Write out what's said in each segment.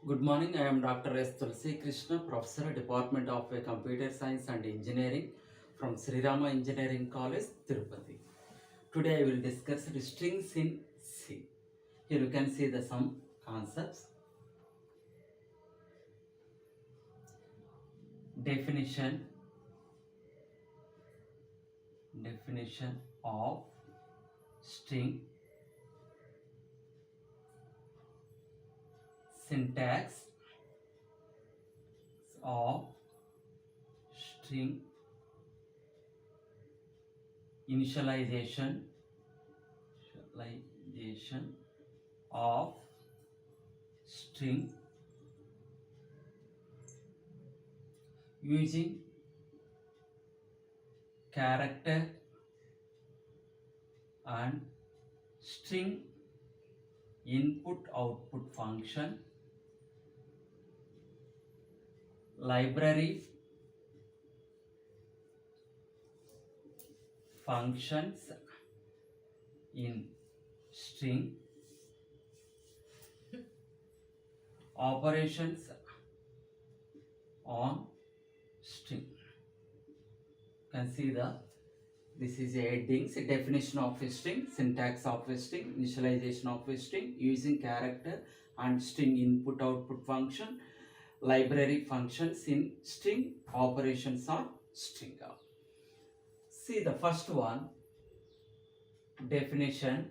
Good morning. I am Dr. S. Tulsi Krishna, Professor, Department of Computer Science and Engineering from Sri Rama Engineering College, Tirupati. Today I will discuss the strings in C. Here you can see the some concepts. Definition of string, syntax of string, initialization of string using character and string input output function, library functions in string, operations on string. You can see this is a headings, a definition of a string, syntax of a string, initialization of a string using character and string input output function, library functions in string, operations on string. See the first one, definition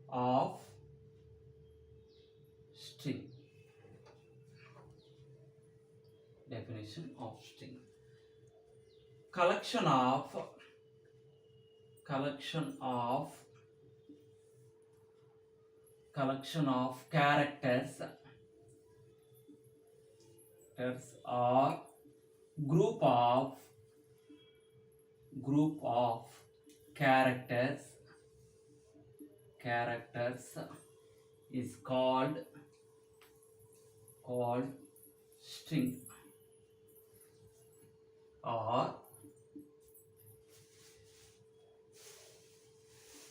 of string. Definition of string. Collection of characters or group of characters is called string, or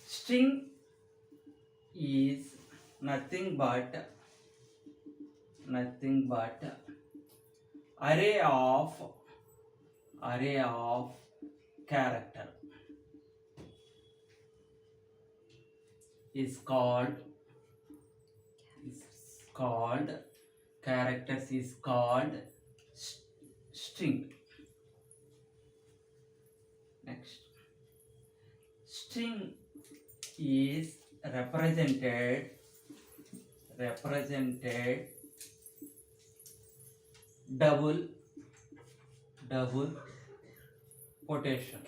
string is nothing but array of character is called characters is called string. Next, string is represented double quotation.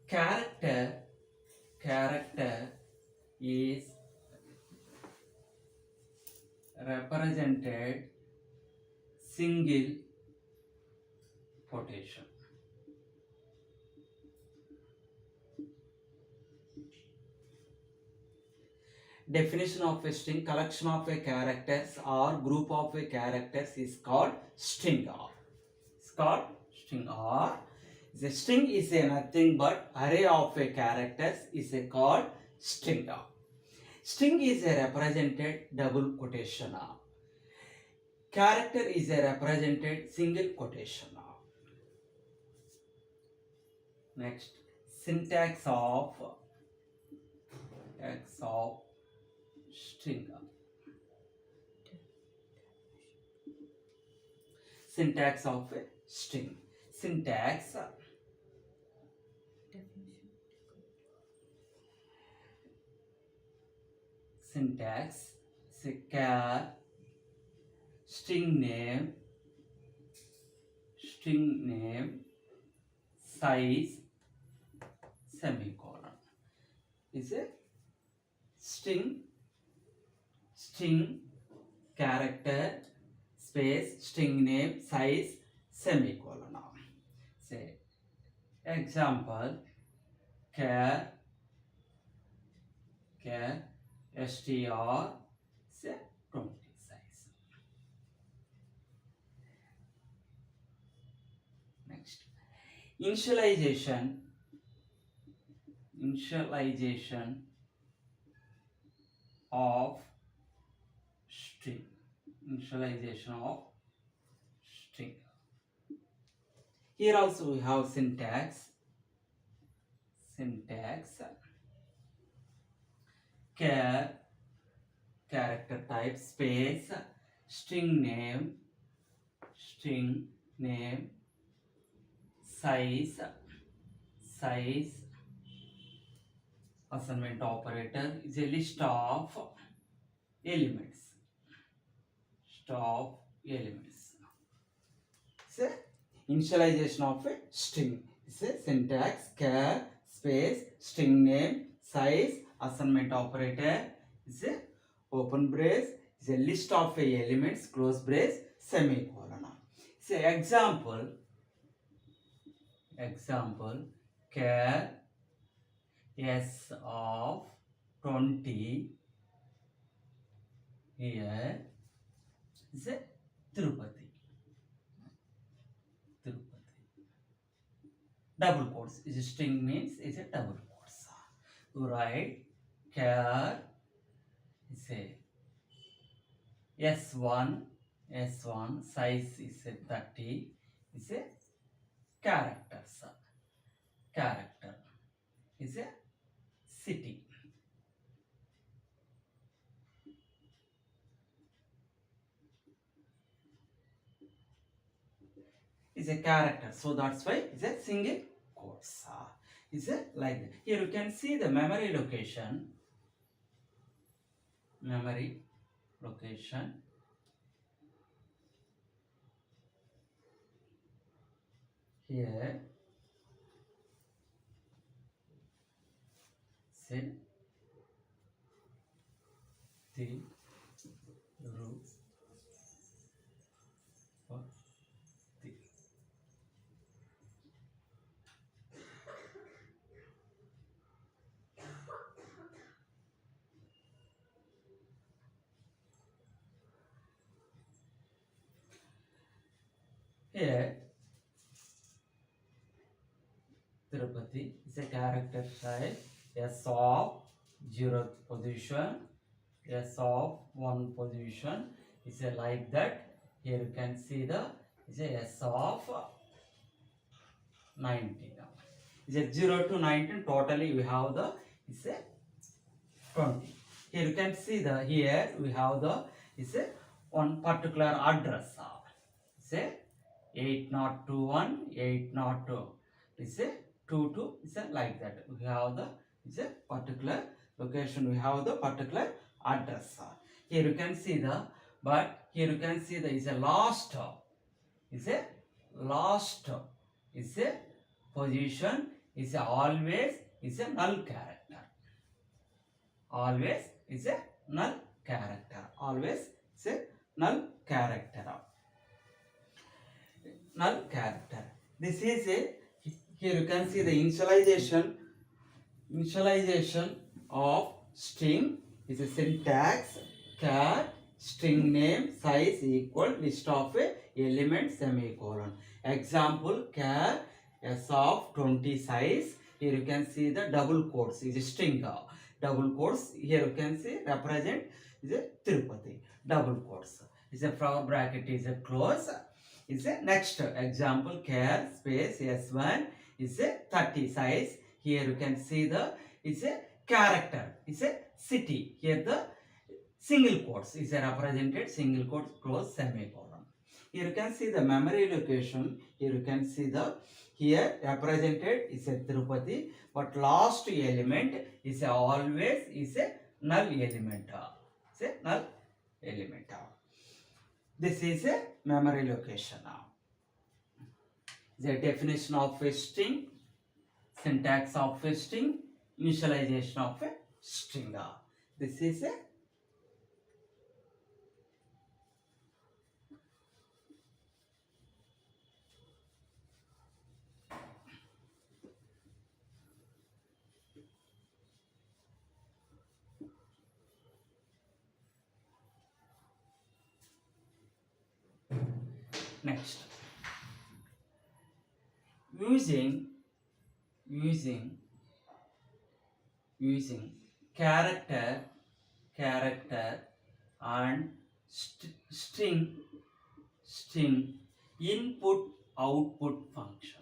Character is represented single quotation. Definition of a string, collection of a characters or group of a characters is called string. Or the string is a nothing but array of a characters is a called string. String is a represented double quotation. Character is a represented single quotation. Next, syntax of string. Syntax of a string. Syntax char, string name, size, semicolon. Is a string character space string name size semicolon. Say example, char str say 20 size. Next, Initialization of string. Initialization of string. Here also we have syntax. Char, character type, space, string name, size, assignment operator is a list of elements. So, initialization of a string. It's a syntax, char, space, string name, size, assignment operator. It's a open brace. It's a list of elements, close brace, semicolon. So example, char s of 20 here is a Tirupati. Double quotes. Is string means is a double quotes. You write char is a S1 size is a 30 is a character is a city. Is a character, so that's why it's a single quotes. Is a like that. Here you can see the memory location. Here say the root of the here Tirupati is a character type. S of 0th position, S of 1 position is a like that. Here you can see the is a S of 19. Is a 0 to 19 totally we have the is a 20. Here you can see the here we have the is a one particular address. Say 8021 802 is a 22 is a like that. We have the is a particular location. We have the particular address. Here you can see the but here you can see the is a last is a position is a always is a null character. Always is a null character. This is a here you can see the initialization of string is a syntax char string name size equal list of elements semicolon. Example char s of 20 size. Here you can see the double quotes is a string. Double quotes here you can see represent is a Tirupati. Double quotes is a flower bracket is a close. Is a next example char space s1 is a 30 size. Here you can see the is a character is a city. Here the single quotes is a represented single quotes close semicolon. Here you can see the memory location. Here you can see the here represented is a Tirupati, but last element is a always is a null element. Is a null element. This is a memory location now. The definition of a string, syntax of a string, initialization of a string. This is a next. using using character and string input output functions.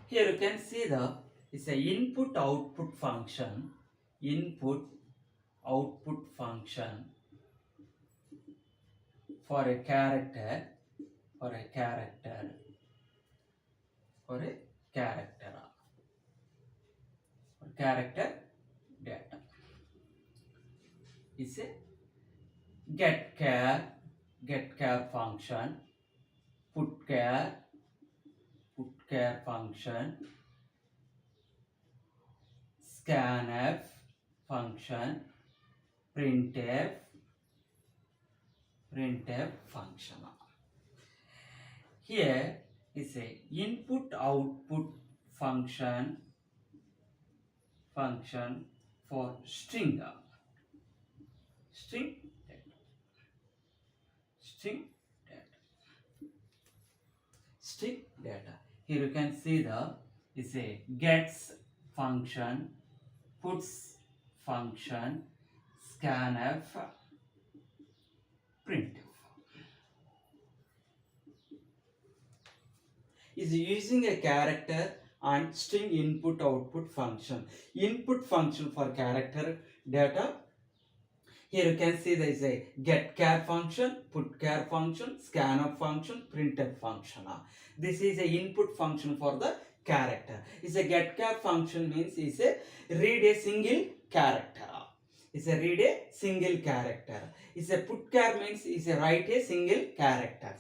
Here you can see it's a input output function for a character for a character data. Is a get char function, put char function, scanf function, printf function. Here is a input output function for string data. Here you can see is a gets function, puts function, scanf, printf. Is using a character and string input output function. Input function for character data. Here you can see there is a get char function, put char function, scanf function, printf function. This is a input function for the character. Is a get char function means is a read a single character. Is a read a single character. Is a put char means is a write a single character.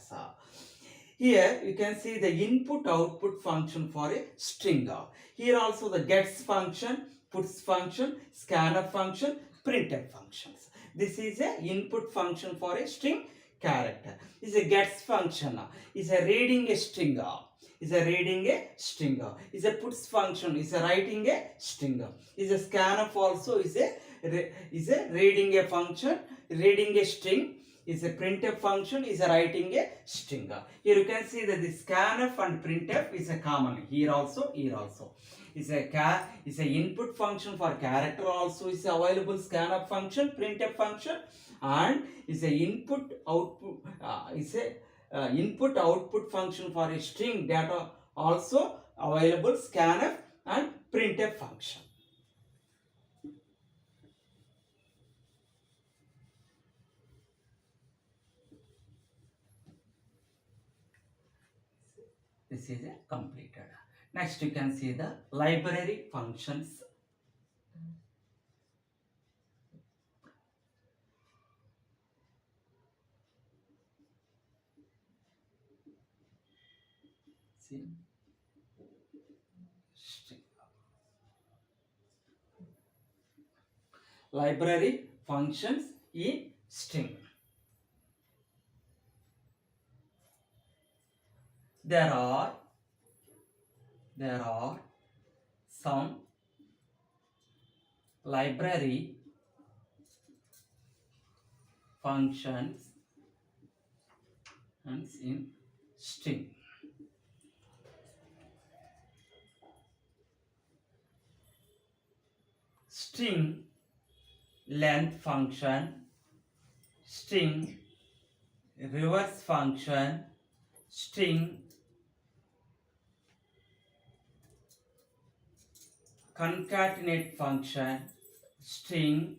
Here you can see the input output function for a string. Here also the gets function, puts function, scanf function, printf functions. This is a input function for a string character. Is a gets function. Is a reading a string. Is a reading a string. Is a puts function. Is a writing a string. Is a scanf also is a reading a function, reading a string. Is a printf function is a writing a string. Here you can see that the scanf and printf is a common. Here also. Is a input function for character also is available scanf function, printf function, and is a input output function for a string data also available scanf and printf function. This is completed. Next you can see the library functions. See. Library functions in string. There are some library functions in string. String length function, string reverse function, string concatenate function, string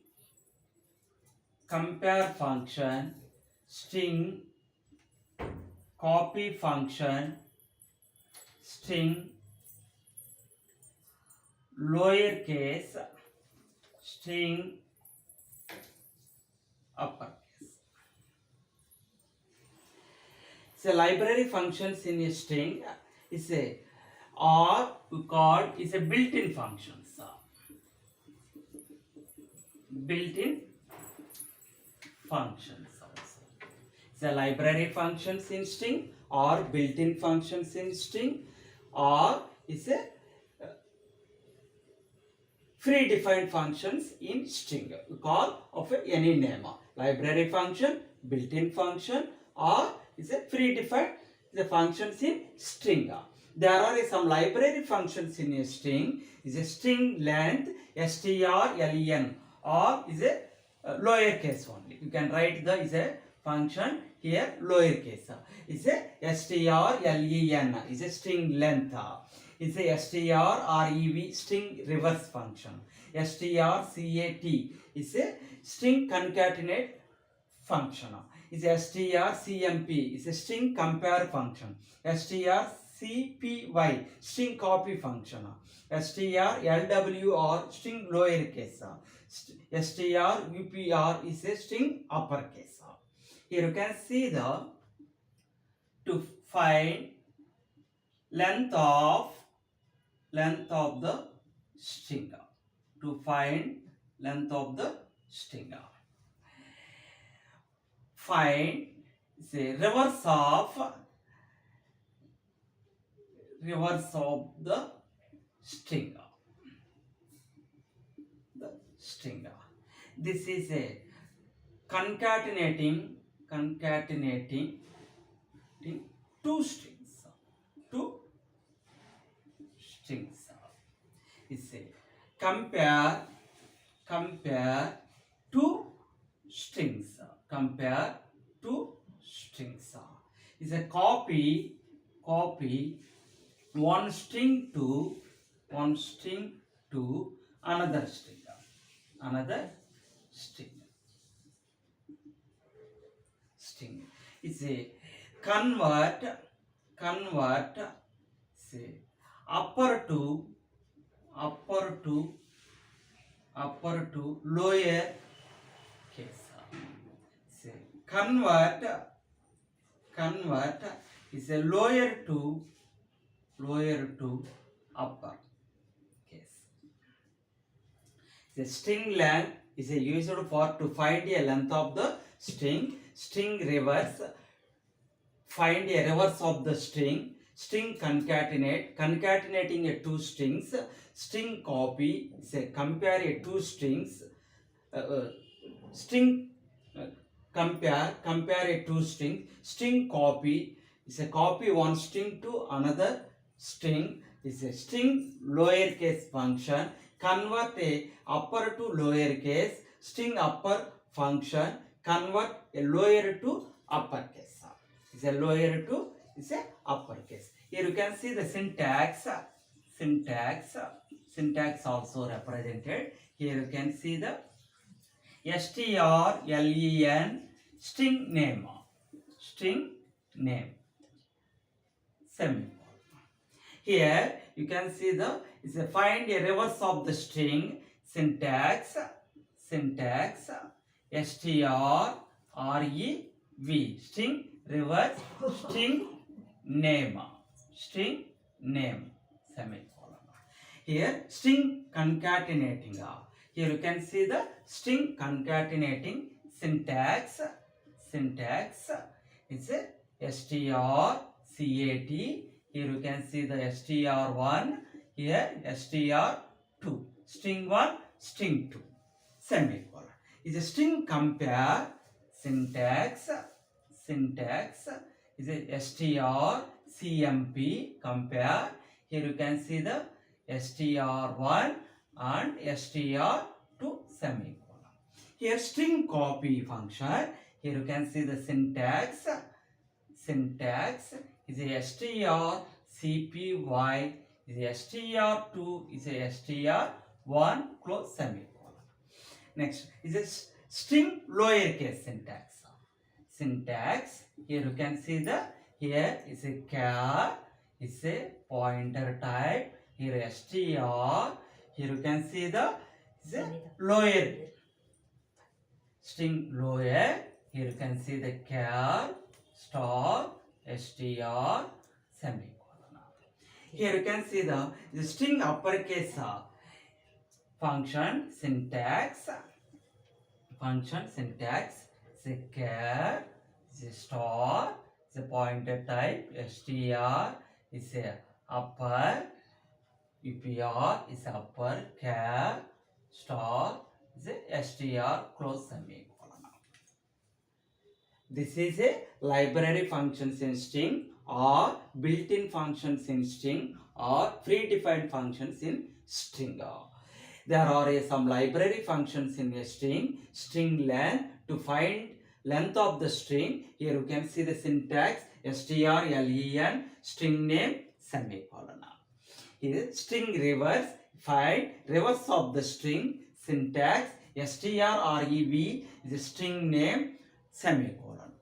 compare function, string copy function, string lowercase, string uppercase. So library functions in a string is a is a built-in functions. Built-in functions also. So library functions in string or built-in functions in string or is a predefined functions in string. We call of any name. Library function, built-in function, or is a predefined the functions in string. There are some library functions in a string. Is a string length strlen, or is a lowercase only. You can write the is a function here lowercase. Is a strlen is a string length. Is a strrev string reverse function. strcat is a string concatenate function. Is strcmp is a string compare function. strcpy string copy function. strlwr string lowercase. strupr is a string uppercase. Here you can see the to find length of the string. To find length of the string, find say reverse of the string. This is a concatenating two strings. Is a compare two strings. Is a copy one string to another string. Is a convert say upper to lower case. Say convert is a lower to upper case. The string length is a used for to find a length of the string reverse, find a reverse of the string concatenating a two strings, string copy is a compare a two strings, compare a two strings, string copy is a copy one string to another string, is a string lowercase function, convert a upper to lowercase, string upper function, convert a lower to uppercase. Is a lower to is a uppercase. Here you can see the syntax also represented. Here you can see the strlen string name semicolon. Here you can see the is a find a reverse of the string syntax strrev string reverse string name semicolon. Here string concatenating. Here you can see the string concatenating syntax is a strcat. Here you can see the str1, here str2, string 1 string 2 semicolon. Is a string compare syntax is a strcmp compare. Here you can see the str1 and str2 semicolon. Here string copy function. Here you can see the syntax is a strcpy is a str2 is a str1 close semicolon. Next is a string lowercase syntax. Here you can see the here is a char is a pointer type. Here str. Here you can see the is a lower string lower. Here you can see the char star str semicolon. Here you can see the string uppercase function syntax is a char is a star is a pointer type str is a upper upr is upper char star is a str close semicolon. This is a library functions in string or built-in functions in string or predefined functions in string. There are some library functions in a string length to find length of the string. Here you can see the syntax strlen, string name semicolon. Here string reverse, find reverse of the string, syntax strrev is a string name semicolon.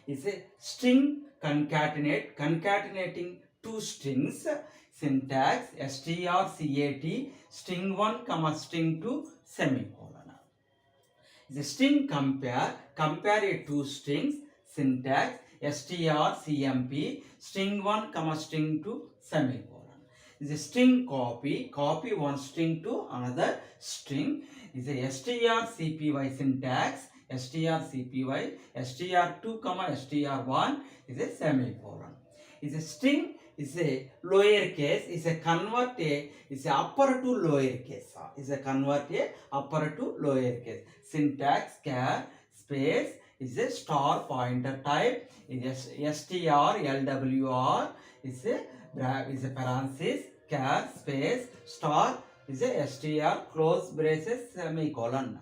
Is a string concatenating two strings, syntax strcat, string 1 comma string 2 semicolon. Is a string compare a two strings, syntax strcmp, string 1 comma string 2 semicolon. Is a string copy one string to another string. Is a strcpy syntax strcpy str2 comma str1 is a semicolon. Is a string is a lowercase, is a convert a is a upper to lowercase, is a convert a upper to lowercase. Syntax char space is a star pointer type, is a strlwr is a parenthesis, char space star is a str close braces semicolon.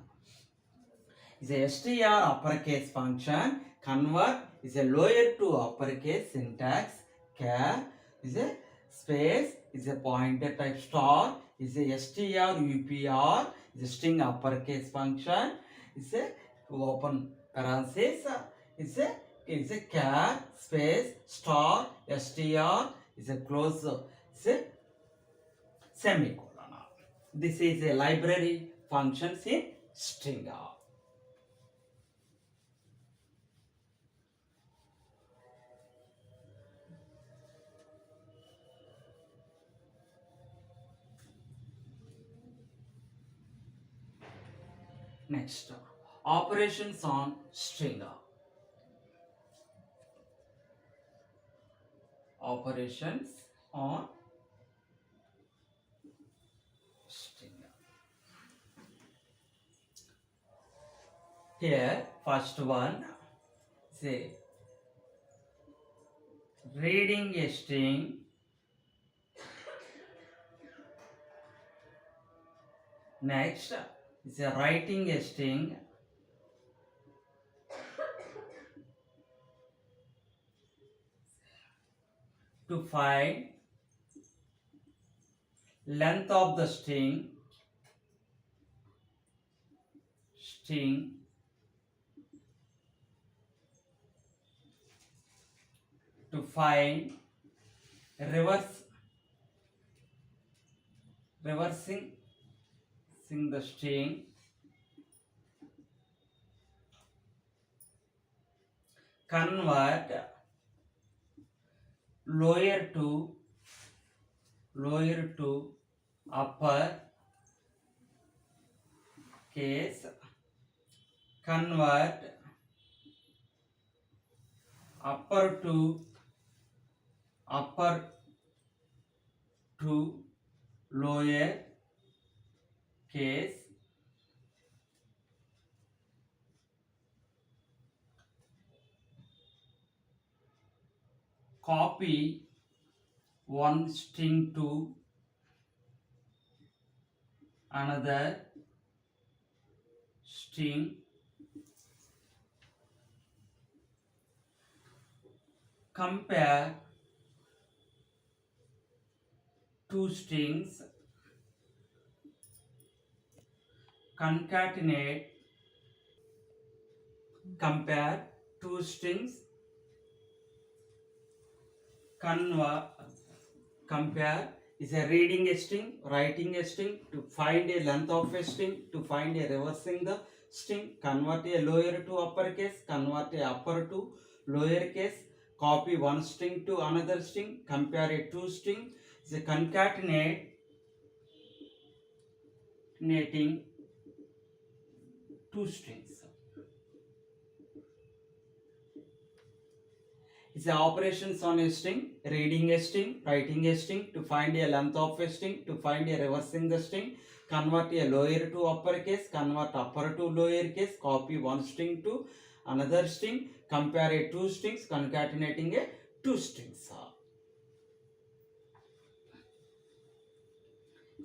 Is a str uppercase function, convert is a lower to uppercase, syntax char is a space is a pointer type, star is a strupr is a string uppercase function, is a open parenthesis, is a char space star str is a close is a semicolon. This is a library functions in string. Next, operations on string. Operations on string. Here, first one, say reading a string, next is writing a string, to find length of the string to find reversing the string, convert lower to upper case, convert upper to lower case, copy one string to another string, compare two strings, concatenate, compare two strings, compare is a reading a string, writing a string, to find a length of a string, to find a reversing the string, convert a lower to uppercase, convert a upper to lowercase, copy one string to another string, compare a two string, is a concatenating two strings. It's the operations on a string, reading a string, writing a string, to find a length of a string, to find a reversing the string, convert a lower to uppercase, convert upper to lowercase, copy one string to another string, compare a two strings, concatenating a two strings.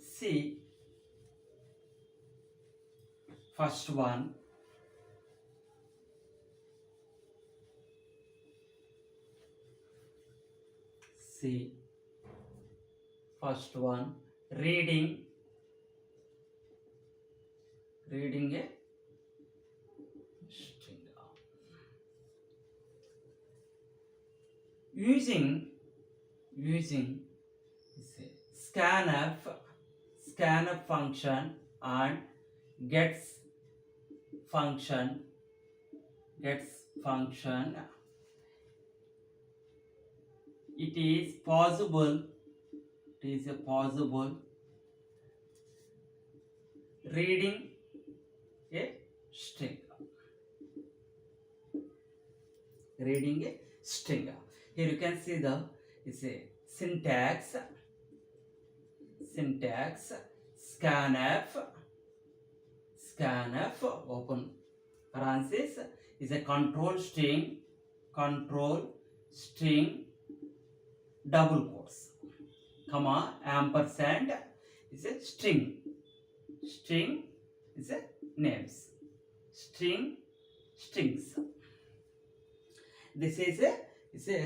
See, first one, see, first one, reading a string. Using scanf function and gets function, it is possible reading a string. Here you can see the syntax scanf open parenthesis is a control string double quotes, comma, ampersand is a string is a names, strings. This is a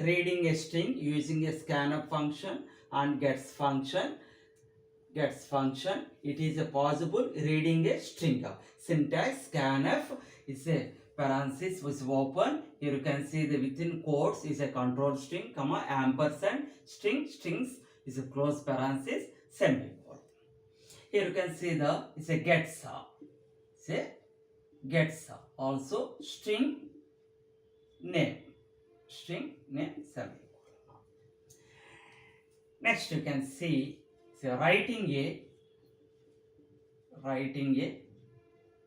reading a string using a scanf function and gets function. It is a possible reading a string. Syntax scanf is a parenthesis was open. Here you can see the within quotes is a control string, comma, ampersand strings is a close parenthesis, semicolon. Here you can see the is a gets also string name, semicolon. Next you can see writing a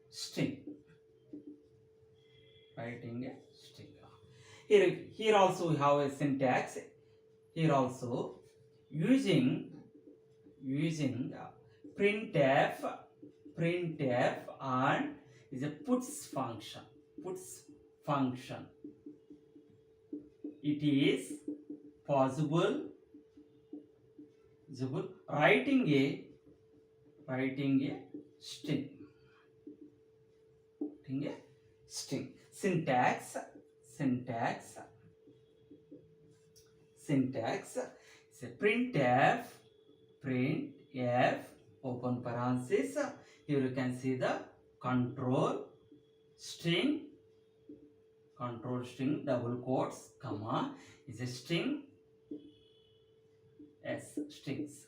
string. Here also we have a syntax. Here also using printf and is a puts function. It is possible writing a string. Syntax is a printf open parenthesis. Here you can see the control string double quotes, comma, is a string strings.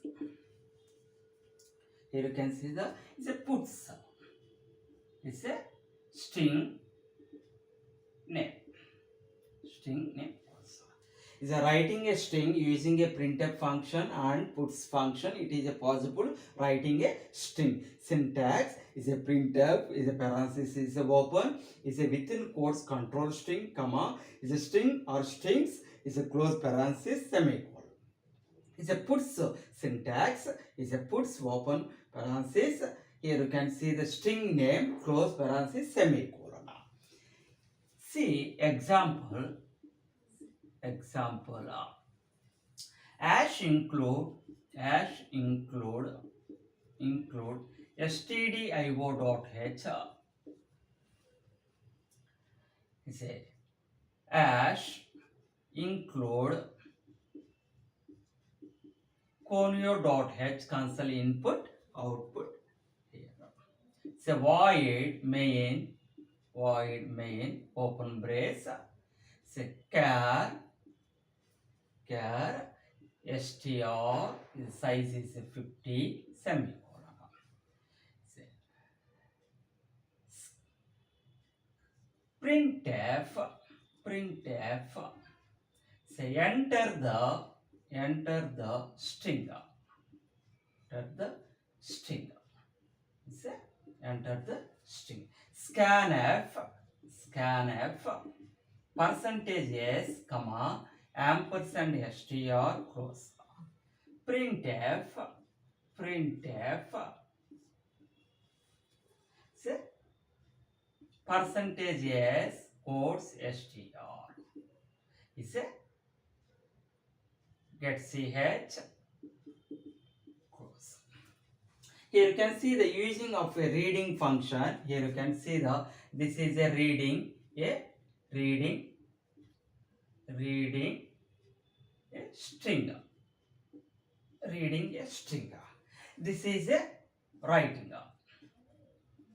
Here you can see the is a puts, it's a string name also. Is a writing a string using a printf function and puts function. It is a possible writing a string. Syntax is a printf is a parenthesis is a open is a within quotes control string, comma, is a string or strings is a close parenthesis, semicolon. Is a puts syntax is a puts open parenthesis. Here you can see the string name close parenthesis, semicolon. See example include stdio.h is a include conio.h console input output. Here it's a void main open brace, say char str size is 50 semicolon. Printf say enter the string. Enter the string. Scanf percentage s, comma, ampersand str close. Printf Say percentage s quotes str is a get ch close. Here you can see the using of a reading function. Here you can see the this is a reading reading a string, reading a string. This is a writing.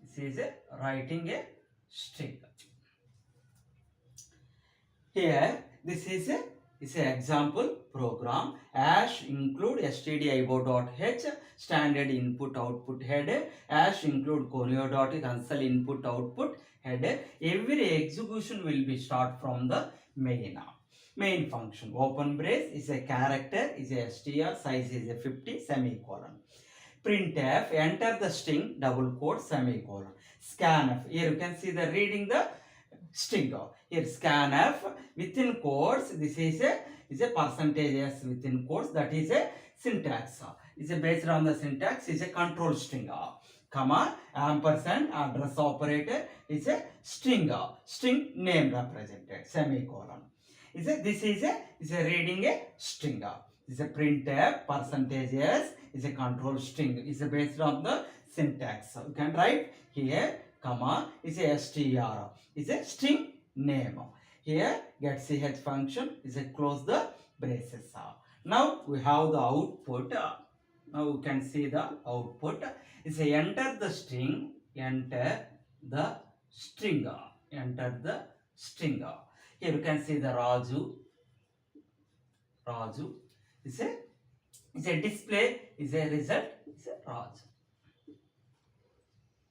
This is a writing a string. Here this is a example program. Ash include stdio.h standard input output header. Ash include conio.h console input output header. Every execution will be start from the main function. Open brace is a character, is a str, size is a 50, semicolon. Printf, enter the string, double quote, semicolon. Scanf, here you can see the reading the string. Here scanf within quotes, this is a percentage s within quotes, that is a syntax. Is based on the syntax, is a control string. Comma, ampersand, address operator is a string name represented, semicolon. This is a reading a string. Is a printf percentage s is a control string, is based on the syntax. You can write here comma is a str, is a string name. Here get ch function is a close the braces. Now we have the output. Now you can see the output is a enter the string, enter the string, enter the string. Here you can see the Raju is a display, is a result, is a Raju.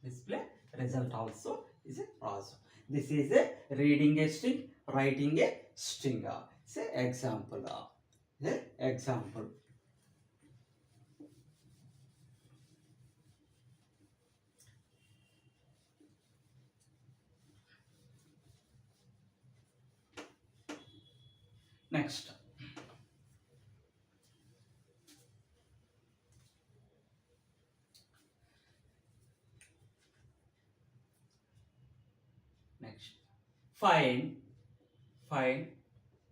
Display result also is a Raju. This is a reading a string, writing a string. It's an example. Example. Next. Find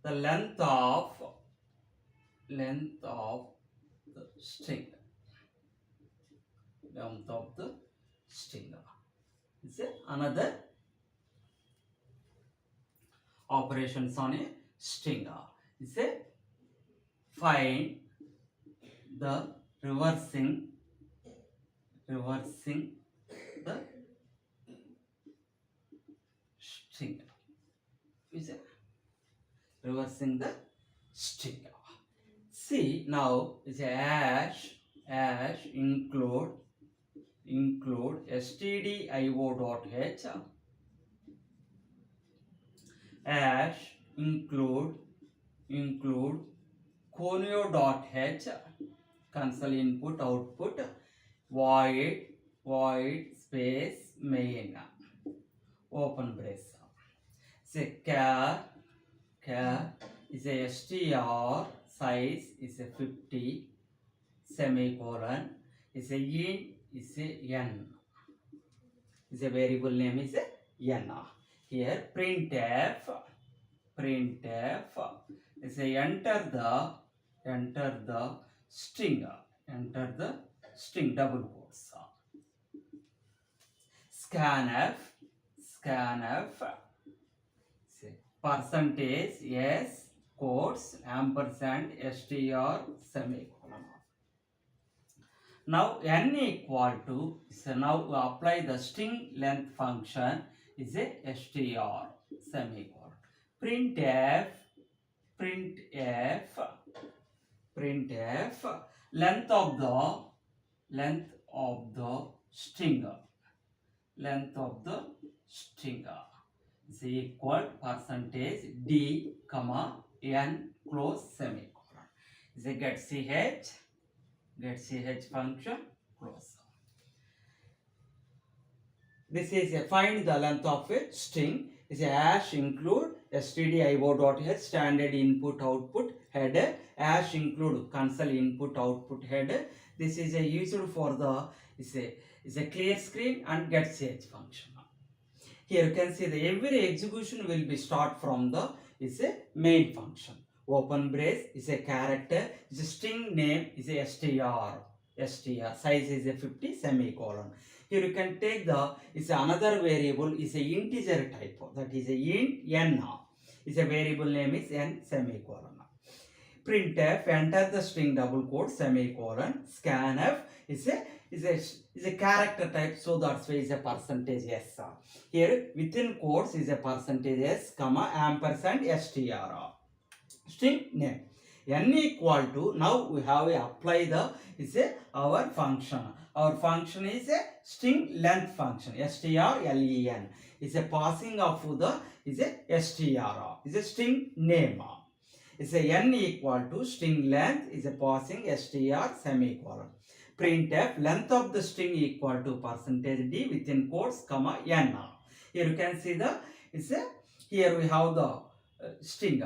the length of the string. Length of the string. It's another operations on a string. It's a find the reversing the string. Is it reversing the string? See now is hash include stdio.h, hash include conio.h console input output void space main open brace. Say char is a str, size is a 50, semicolon, is a int, is a n, is a variable name is a n. Here printf is a enter the string, double quotes. Scanf percentage s quotes ampersand str semicolon. Now n equal to, so now we apply the string length function is a str semicolon. Printf length of the string is equal percentage d comma n close semicolon. Is a get ch function close. This is a find the length of a string. Is a hash include stdio.h standard input output header, hash include console input output header. This is a used for the is a clear screen and getCH function. Here you can see that every execution will be start from the is a main function. Open brace is a character, is a string name is a str, size is a 50 semicolon. Here you can take the is another variable is a integer type, that is a int n, is a variable name is n semicolon. Printf, enter the string double quote semicolon. Scanf is a character type, so that's why is a percentage s. Here within quotes is a percentage s comma ampersand str. String name n equal to, now we have a apply the is a our function. Our function is a string length function, strlen is a passing of the is a str is a string name. Is a n equal to string length is a passing str semicolon. Printf, length of the string equal to percentage d within quotes comma n. Here you can see the is a, here we have the string.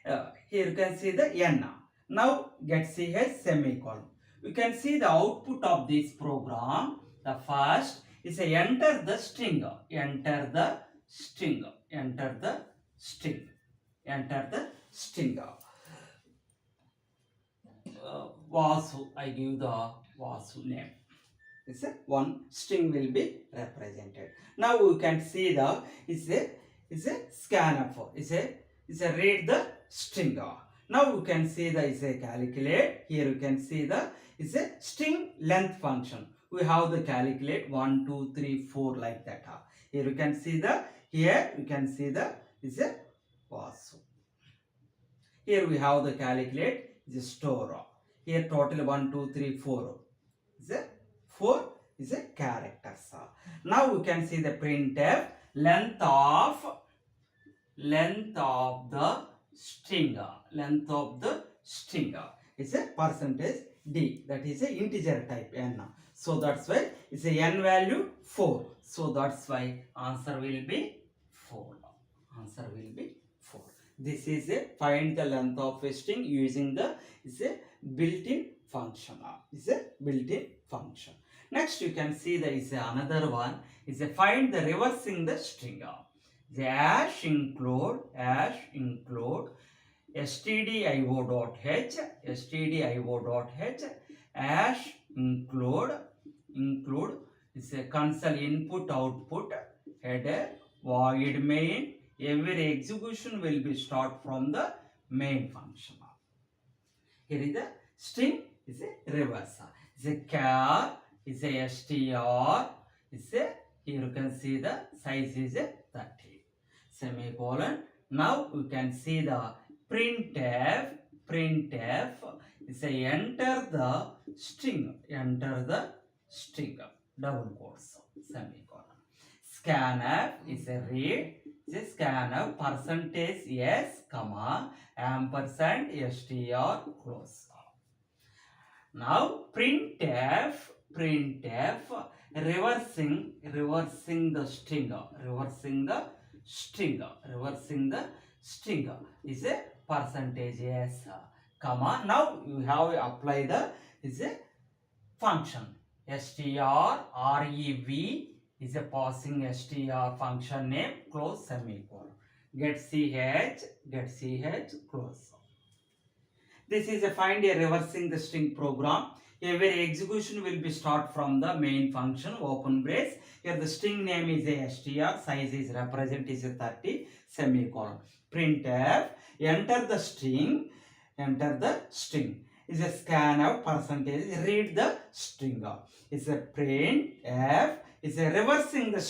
Here you can see the n. Now getCH semicolon. You can see the output of this program. The first is a enter the string, enter the string, enter the string, enter the string. Vasu, I give the Vasu name. This is one string will be represented. Now you can see the is a scanf, is a read the string. Now you can see the is a calculate. Here you can see the is a string length function. We have the calculate 1, 2, 3, 4 like that. Here you can see the, here you can see the is a Vasu. Here we have the calculate is a store. Here total 1, 2, 3, 4 is a 4 is a characters. Now you can see the printf, length of the string, length of the string is a percentage d, that is a integer type n. So that's why it's a n value 4. So that's why answer will be 4. Answer will be 4. This is a find the length of a string using the is a built-in function. Is a built-in function. Next you can see there is another one is a find the reversing the string. The hash include stdio.h hash include is a console input output header void main. Every execution will be start from the main function. Here is the string is a reverse. Is a char is a str is a, here you can see the size is a 30 semicolon. Now you can see the printf is a enter the string double quotes semicolon. Scanf is a read is a scanf percentage s comma ampersand str close. Now printf reversing the string is a percentage s comma. Now you have apply the is a function strrev is a passing str function name close semicolon. getCH close. This is a find a reversing the string program. Every execution will be start from the main function open brace. Here the string name is a str, size is represent is a 30 semicolon. Printf enter the string is a scanf percentage read the string. Is a printf is a reversing the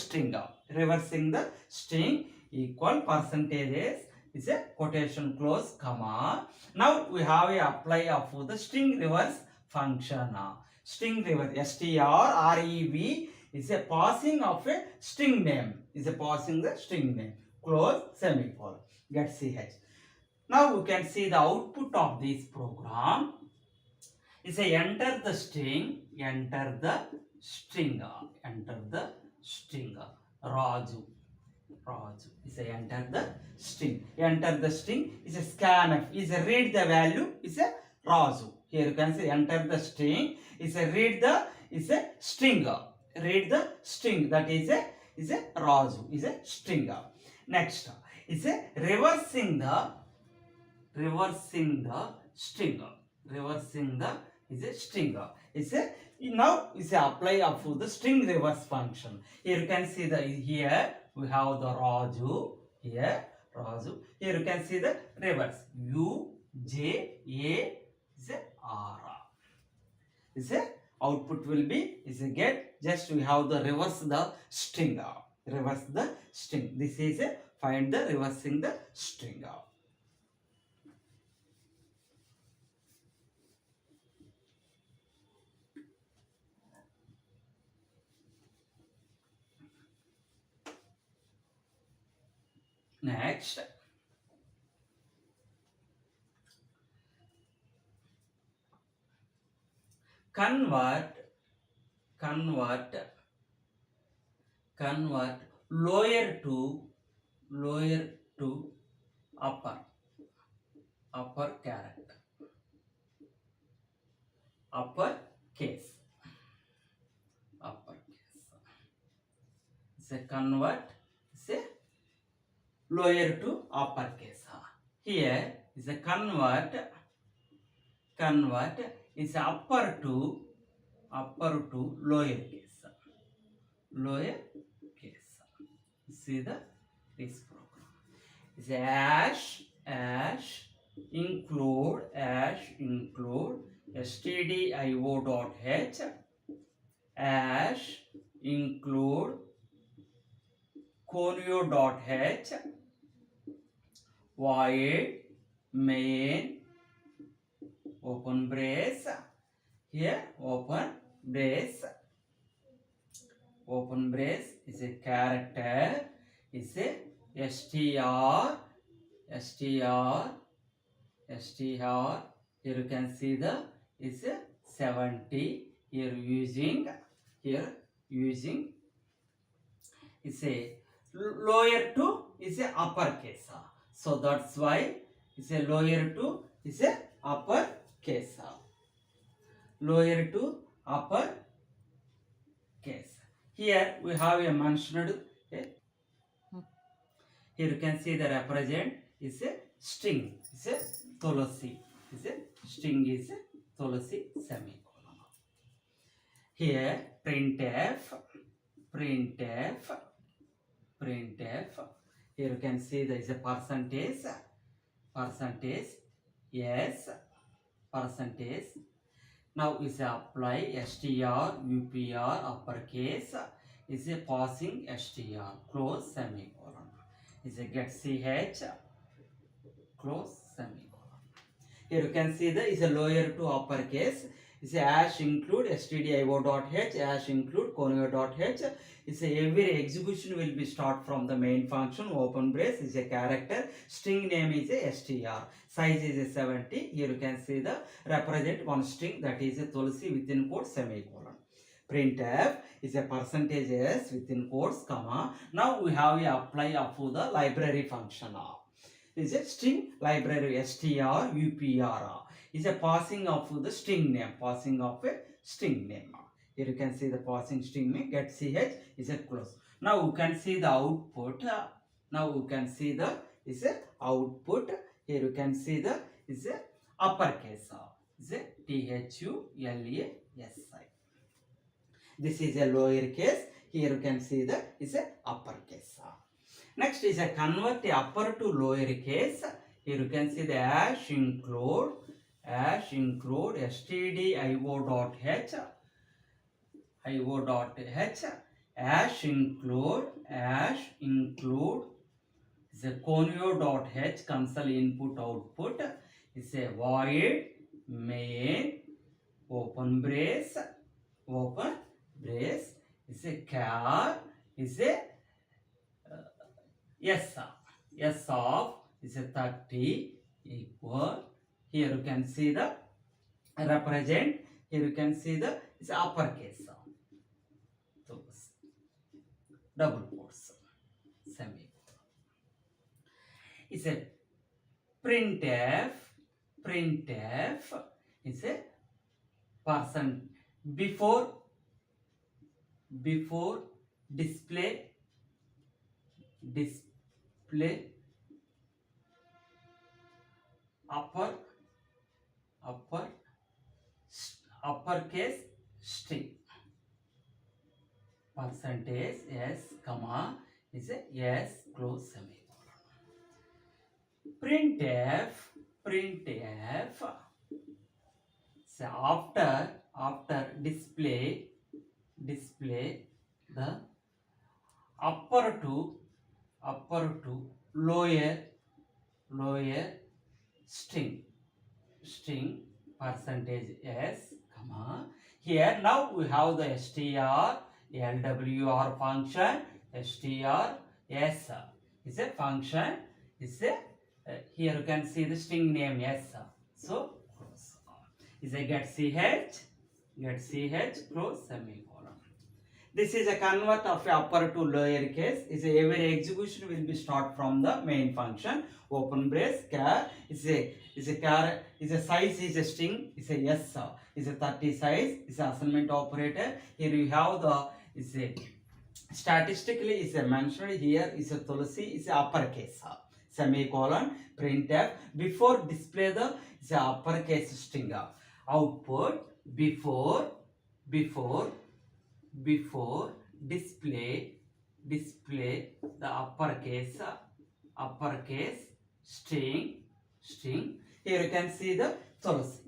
string equal percentage is a quotation close comma. Now we have a apply of the string reverse function. String reverse strrev is a passing of a string name, is a passing the string name close semicolon. getCH. Now you can see the output of this program is a enter the string Raju is a enter the string is a scanf is a read the value is a Raju. Here you can see enter the string is a read the is a string read the string, that is a Raju, is a string. Next is a reversing the string. Reversing the is a string. Is a now is a apply of the string reverse function. Here you can see the here we have the Raju, here Raju. Here you can see the reverse U J A is a R. Is a output will be is a get, just we have the reverse the string. Reverse the string. This is a find the reversing the string. Next, convert lower to upper character, upper case. Say convert, say lower to uppercase. Here is a convert is upper to lower case. Lower case. See the this program. Is include stdio.h include conio.h void main open brace, here open brace is a character, is a str, here you can see the is a 70, here using is a lower to is a upper case. So that's why is a lower to is a upper case. Lower to upper case. Here we have a mentioned. Here you can see the represent is a string, is a Tulasi, is a string is a Tulasi semicolon. Here printf. Here you can see there is a percentage, yes, percentage. Now is apply str upr uppercase is a passing str close semicolon, is a get ch close semicolon. Here you can see the is a lower to uppercase, is a include stdio.h include conio.h. Is a every execution will be start from the main function open brace is a character, string name is a str, size is a 70. Here you can see the represent one string, that is a Tulsi within quote semicolon. Printf is a percentage s within quotes comma. Now we have a apply of the library function. Is a string library str upr is a passing of the string name, Here you can see the passing string name get ch is a close. Now you can see the output. Now you can see the is a output. Here you can see the is a uppercase, is a thulasi. This is a lower case. Here you can see the is a uppercase. Next is a convert the upper to lower case. Here you can see the include stdio.h include is a conio.h console input output is a void main open brace is a char is a s of is a 30 equal. Here you can see the represent. Here you can see the is uppercase. Double quotes semicolon. Is a printf is a percent before before display upper uppercase string percentage s comma is a s close semicolon. Printf so after display the upper to lower string percentage s comma. Here now we have the str LWR function. Str s is a function, is a here you can see the string name s. So is a get ch close semicolon. This is a convert of upper to lower case. Is every execution will be start from the main function. Open brace char is a size is a string is a yes is a 30 size is a assignment operator. Here you have the is a statistically is a mentioned here is a Tulsi is a uppercase semicolon printf before display the is a uppercase string output before display the uppercase string. Here you can see the Tulsi.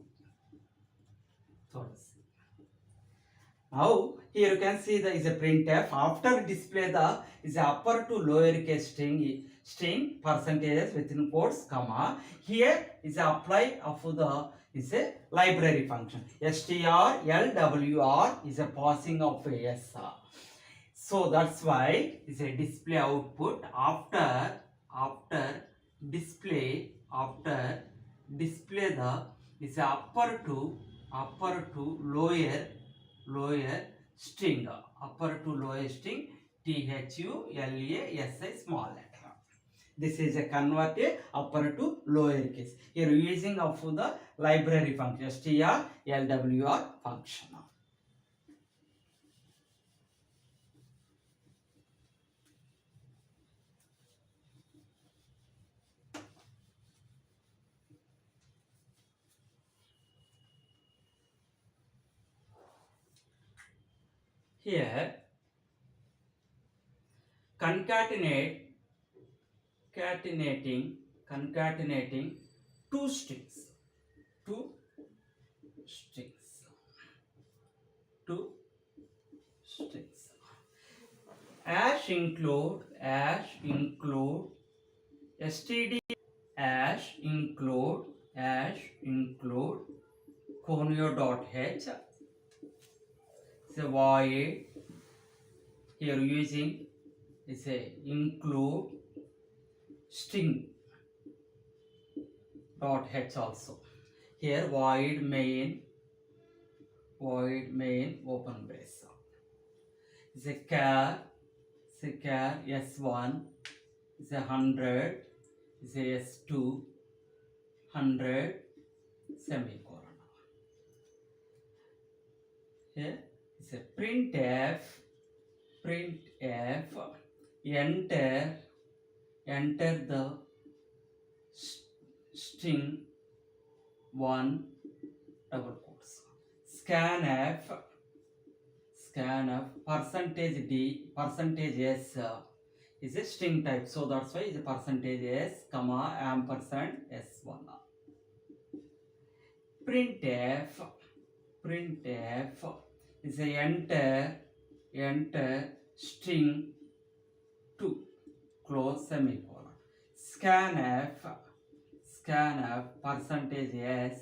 Now here you can see the is a printf after display the is a upper to lower case string percentages within quotes comma. Here is a apply of the is a library function. strlwr is a passing of a s. So that's why is a display output after display the is a upper to lower string THULASI small letter. This is a converted upper to lower case. Here using of the library function strlwr function. Here concatenating two strings ash include std include conio.h. So void here using is a include string dot h also. Here void main open brace is a char s1 is a 100 is a s2 100 semicolon. Here is a printf enter the string 1 double quotes. Scanf percentage d percentage s is a string type, so that's why is a percentage s comma ampersand s1. Printf is a enter string 2 close semicolon. Scanf percentage s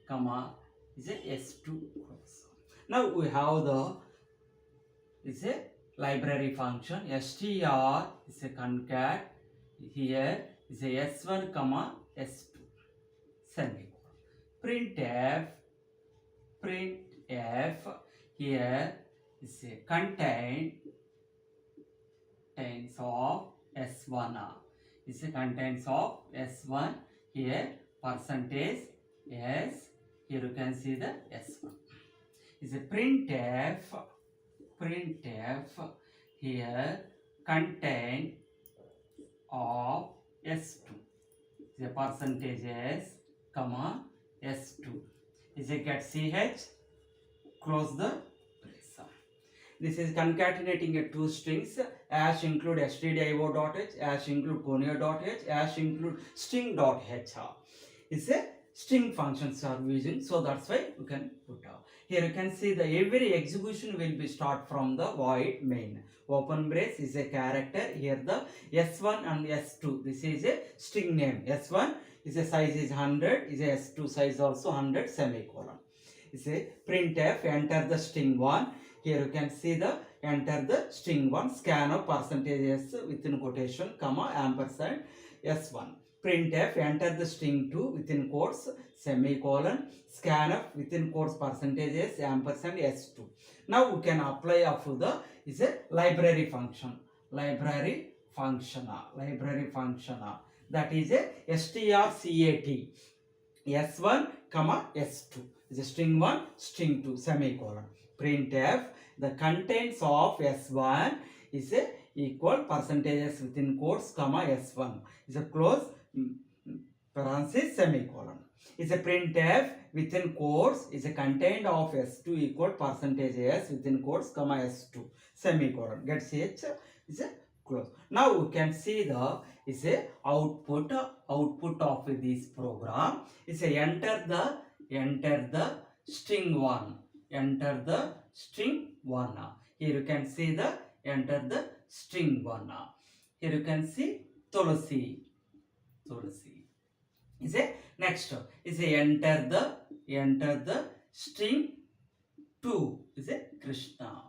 comma is a s2 close. Now we have the is a library function str is a concat. Here is a s1 comma s2 semicolon. Printf here is a contains of s1 is a contents of s1. Here percentage s, here you can see the s1 is a printf printf here content of s2 is a percentage s comma s2 is a get ch, close the brace. This is concatenating a two strings, as include stdio.h, as include conio.h, as include string.h. It's a string functions are using, so that's why you can put out. Here you can see the every execution will be start from the void main. Open brace is a character. Here the s1 and s2. This is a string name. S1 is a size is 100. Is a s2 size also 100 semicolon. Is a printf enter the string 1. Here you can see the enter the string 1 scan of percentage s within quotation comma ampersand s1. Printf enter the string 2 within quotes semicolon scanf within quotes percentage s ampersand s2. Now we can apply of the is a library function that is a strcat s1 comma s2 is a string 1 string 2 semicolon. Printf the contents of s1 is a equal percentages within quotes comma s1 is a close parenthesis semicolon. Is a printf within quotes is a content of s2 equal percentage s within quotes comma s2 semicolon. Get ch is a close. Now we can see the is a output of this program is a enter the string 1. Enter the string 1. Here you can see the enter the string 1. Here you can see Tulasi is a next is a enter the string 2 is a Krishna.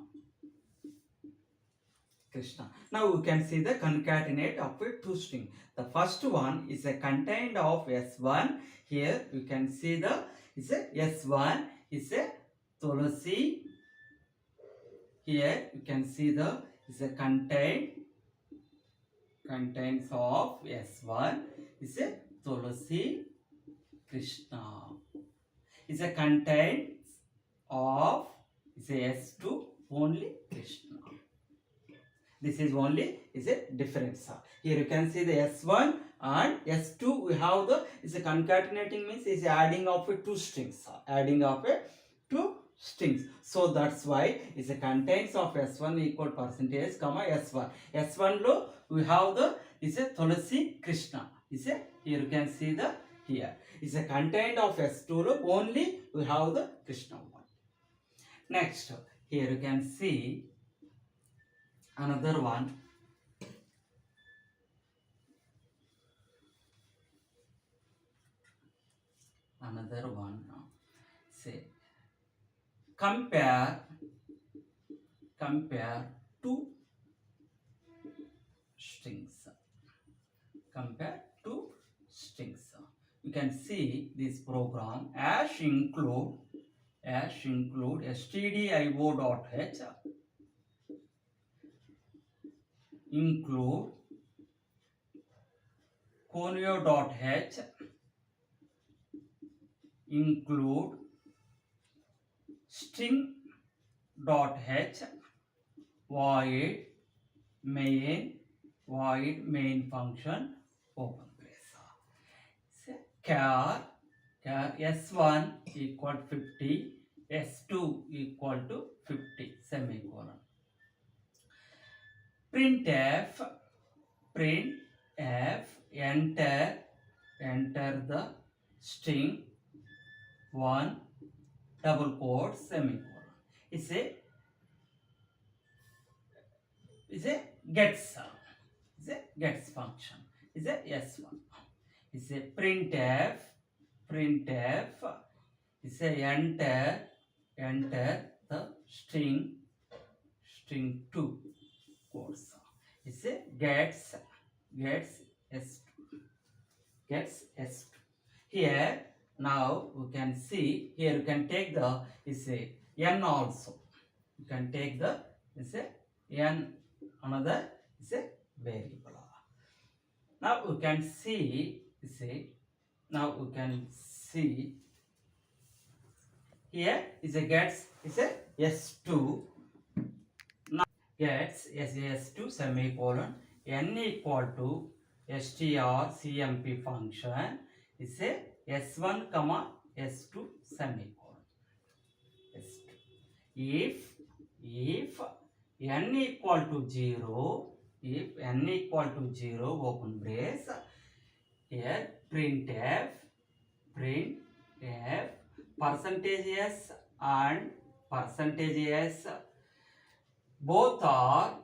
Now we can see the concatenate of a two string. The first one is a content of s1. Here you can see the is a s1 is a Tulasi. Here you can see the is a contents of s1 is a Tulasi Krishna. Is a contents of is a s2 only Krishna. This is only is a difference. Here you can see the s1 and s2 we have the is a concatenating means is adding of a two strings. So that's why is a contents of s1 equal percentage comma s1. S1 lo we have the is a Tulasi Krishna. Is a here you can see the here is a content of s2 lo only we have the Krishna one. Next here you can see another one. Say compare two strings. You can see this program as include stdio.h include conio.h include string.h void main function open brace. Char s1 equal 50 s2 equal to 50 semicolon. Printf enter the string 1 double quote semicolon. Is a gets function is a s1. Is a printf is a enter the string 2 quotes. Is a gets s2. Here now we can see here you can take the is a n also. You can take the is a n another is a variable. Now we can see here is a gets is a s2 gets S2 semicolon n equal to strcmp function is a S1 comma S2 semicolon S2. If n equal to 0, if n equal to 0, open brace, here printf percentage s and percentage s both are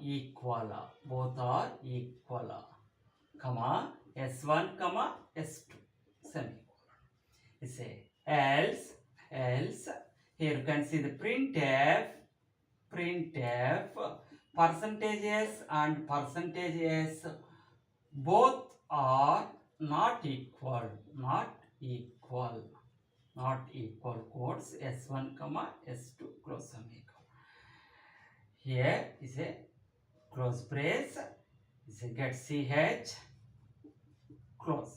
equal, comma s1 comma s2 semicolon. You say else here you can see the printf percentage s and percentage s both are not equal, quotes s1 comma s2 close semicolon. Here is a close brace, is a get ch close,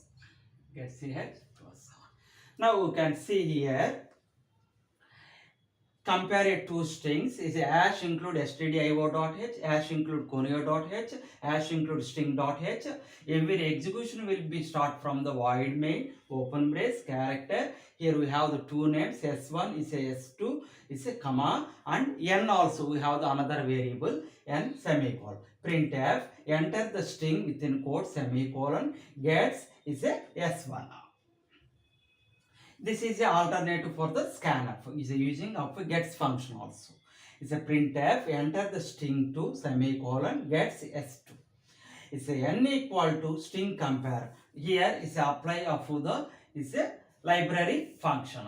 close. Now you can see here, compare two strings is a hash include stdio.h, hash include conio.h, hash include string.h. Every execution will be start from the void main, open brace, character. Here we have the two names, s1 is a s2 is a comma, and n also we have the another variable n semicolon. Printf enter the string within quote semicolon gets is a s1. This is the alternative for the scanf. Is using of gets function also. It's a printf enter the string to semicolon gets s2. It's a n equal to string compare. Here is a apply of the is a library function.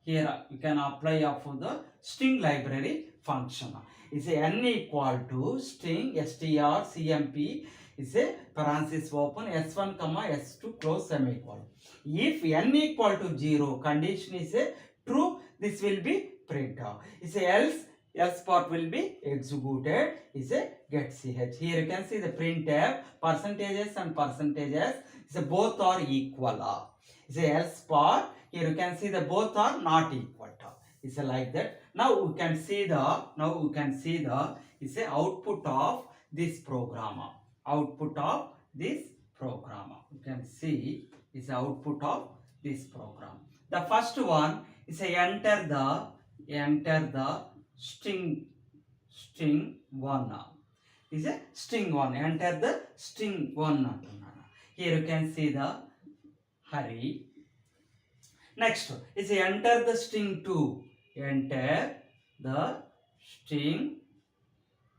Here you can apply of the string library function. Is a n equal to string strcmp is a parenthesis open s1 comma s2 close semicolon. If n equal to 0, condition is a true, this will be print out. Is a else part will be executed, is a get ch. Here you can see the printf percentages and percentages is a both are equal. Is a else part, here you can see the both are not equal. Is a like that. Now we can see the is a output of this program. You can see is the output of this program. The first one is a enter the string 1. Is a string 1. Enter the string 1. Here you can see the Hari. Next is a enter the string 2. Enter the string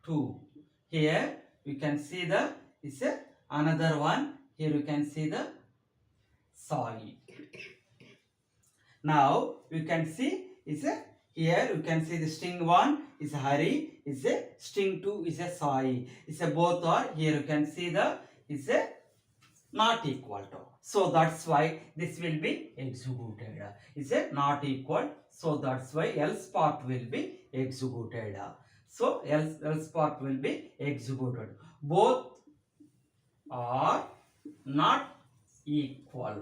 2. Here you can see the is a another one. Here you can see the Sai. Now you can see is a here you can see the string 1 is Hari, is a string 2 is a Sai. Is a both are here you can see the is a not equal to. So that's why this will be executed. Is a not equal. So that's why else part will be executed. So else part will be executed. Both are not equal.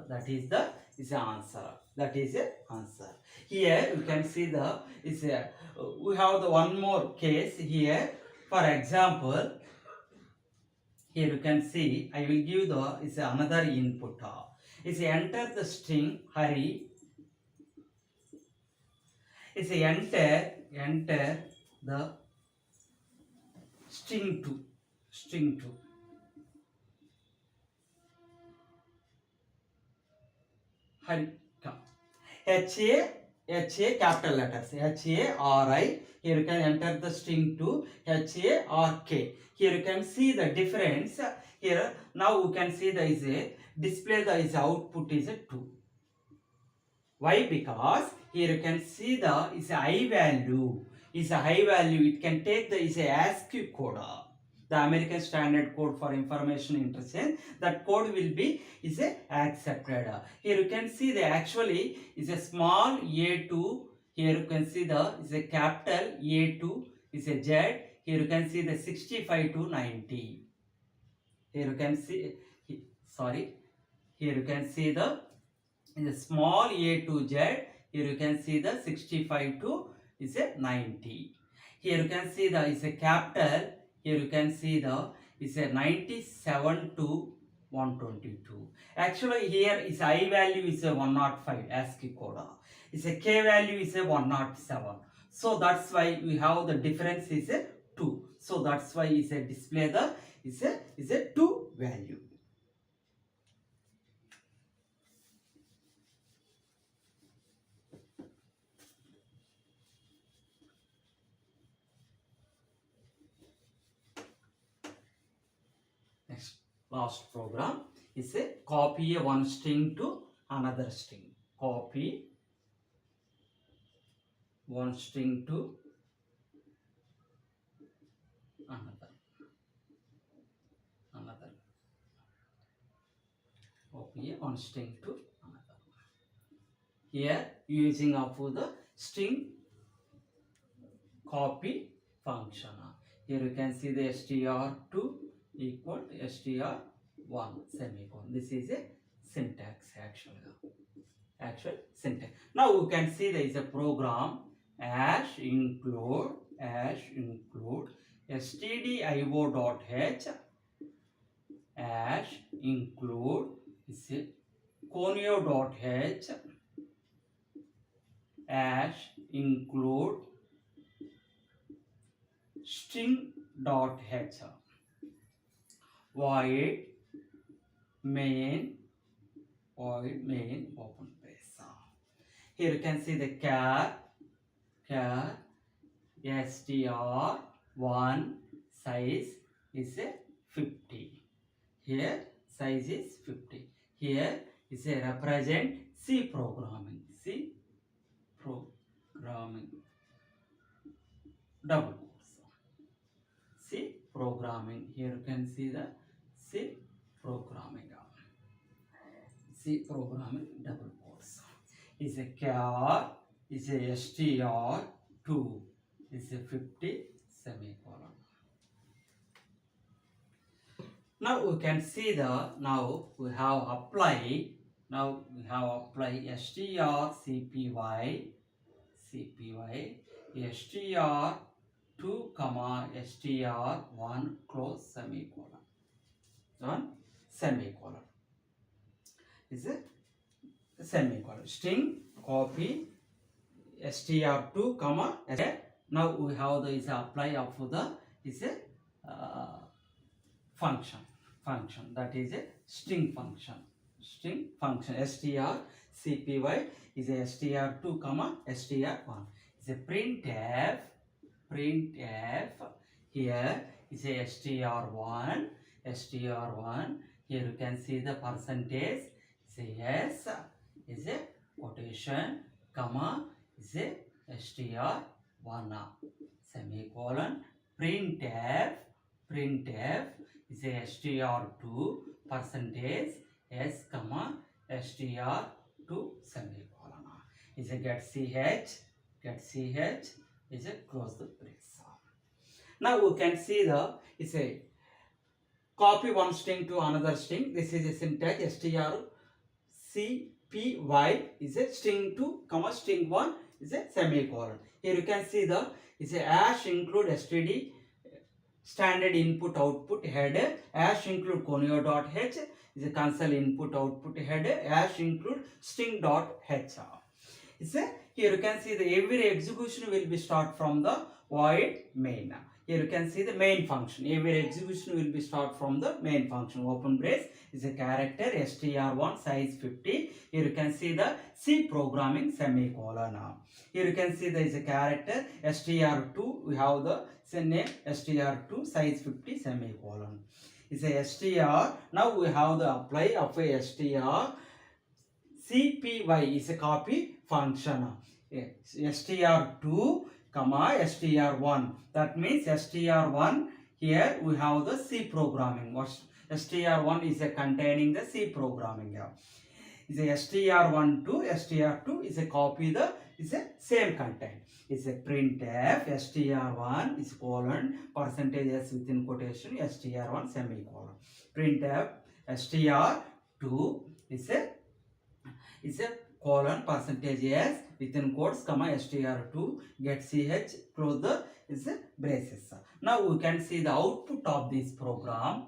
That is the answer. Here you can see the is a we have the one more case here. For example, here you can see I will give the is another input. Is enter the string Hari. Is enter the string 2. Hari. HA capital letters HARI. Here you can enter the string 2 HARK. Here you can see the difference. Here now you can see the is a display the is output is a 2. Why? Because here you can see the is a high value. It can take the is a ASCII code. The American Standard Code for Information Interchange, that code will be is a accepted. Here you can see the actually is a small a2. Here you can see the is a capital A2 is a Z. Here you can see the 65 to 90. Here you can see Here you can see the in the small A to Z. Here you can see the 65 to is a 90. Here you can see the is a capital. Here you can see the is a 97 to 122. Actually here is I value is a 105 ASCII code. Is a K value is a 107. So that's why we have the difference is a 2. So that's why is a display the is a 2 value. Next, last program is a copy one string to another string. Copy one string to another. Copy one string to another. Here using of the string copy function. Here you can see the str2 equal to str1 semicolon. This is a syntax actual syntax. Now you can see there is a program hash include stdio.h hash include is a conio.h hash include string.h void main open brace. Here you can see the char str1 size is a 50. Here size is 50. Here is a represent C programming double quotes. C programming. Here you can see the C programming double quotes. Is a char is a str2 is a 50 semicolon. Now we can see the we have apply strcpy str2 comma str1 close semicolon. Is a semicolon. String copy str2 comma. Now we have the is apply of the is a function that is a string function strcpy is a str2 comma str1 is a printf here is a str1 here you can see the percentage is a yes is a quotation comma is a str1 semicolon printf is a str2 percentage s comma str2 semicolon is a get ch is a close the brace. Now we can see the is a copy one string to another string. This is a syntax strcpy is a string 2 comma string 1 is a semicolon. Here you can see the is a hash include std standard input output header hash include conio.h is a console input output header hash include string.h. Here you can see the every execution will be start from the void main. Here you can see the main function. Every execution will be start from the main function. Open brace is a character str1 size 50. Here you can see the C programming semicolon. Here you can see there is a character str2. We have the name str2 size 50 semicolon. Is a str. Now we have the apply of a str. CPY is a copy function. str2 comma str1. That means str1 here we have the C programming. str1 is a containing the C programming. Is a str1 to str2 is a copy the is a same content. Is a printf str1 is colon percentage s within quotation str1 semicolon. Printf str2 is a colon percentage s within quotes comma str2 get ch close the is braces. Now we can see the output of this program.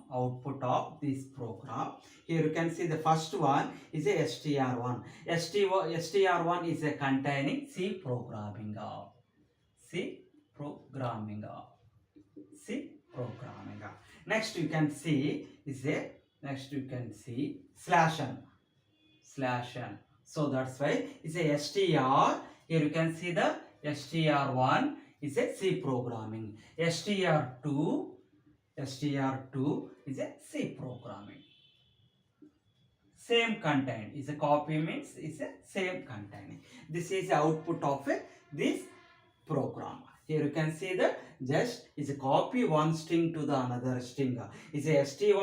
Here you can see the first one is a str1. str1 is a containing c programming. Next you can see slash n. So that's why it's a str. Here you can see the str1 is a C programming. str2 is a C programming. Same content is a copy, means is a same content. This is the output of this program. Here you can see that just is a copy one string to the another string. Is a str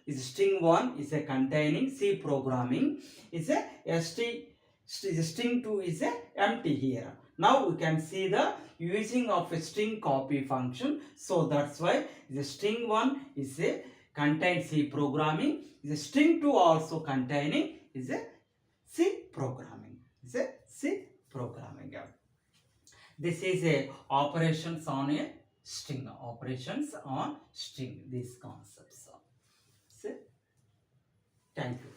is string 1 is a containing C programming. Is a string 2 is a empty here. Now we can see the using of a string copy function. So that's why the string 1 is a contain C programming. The string 2 also containing is a C programming. This is a operations on a string. These concepts. Thank you.